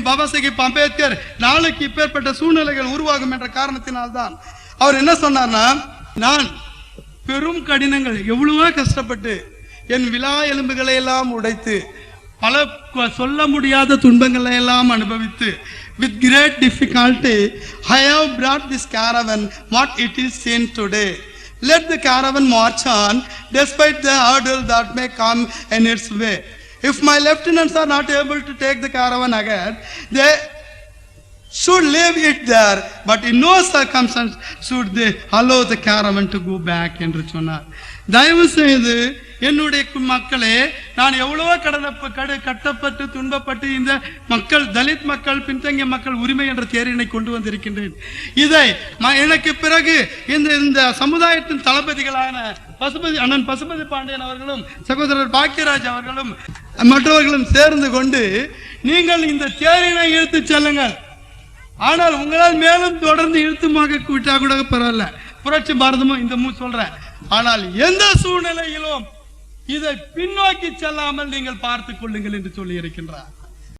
பாபா சாஹேப் அம்பேத்கர் நாளைக்கு இப்பேற்பட்ட சூழ்நிலைகள் உருவாகும் என்ற காரணத்தினால்தான் அவர் என்ன சொன்னார்னா, நான் பெரும் கடினங்கள் எவ்வளவோ கஷ்டப்பட்டு என் விலா எலும்புகளை எல்லாம் உடைத்து பல சொல்ல முடியாத துன்பங்களை எல்லாம் அனுபவித்து with great difficulty I have brought this caravan what it is seen today. Let the caravan march on despite the hurdle that may come in its way. If my lieutenants are not able to take the caravan ahead, they should leave it there, but in no circumstance should they allow the caravan to go back என்று சொன்னார். தயவு செய்து என்னுடைய மக்களே, நான் எவ்வளவோ கட்டப்பட்டு துன்பப்பட்டு இந்த மக்கள் தலித் மக்கள் பின்தங்கிய மக்கள் உரிமை என்ற தேரினை கொண்டு வந்திருக்கின்றேன். இதை எனக்கு பிறகு இந்த சமுதாயத்தின் தளபதிகளான அண்ணன் பசுபதி பாண்டியன் அவர்களும் சகோதரர் பாக்கியராஜ் அவர்களும் மற்றவர்களும் சேர்ந்து கொண்டு நீங்கள் இந்த தேரினை இழுத்து செல்லுங்கள். ஆனால் உங்களால் மேலும் தொடர்ந்து இழுத்துமாக விட்டா கூட பரவாயில்ல, புரட்சி பாரதமும் இந்த சொல்றேன். ஆனால் எந்த சூழ்நிலையிலும் இதை பின்னோக்கி செல்லாமல் நீங்கள் பார்த்துக் கொள்ளுங்கள் என்று சொல்லி இருக்கின்றார்.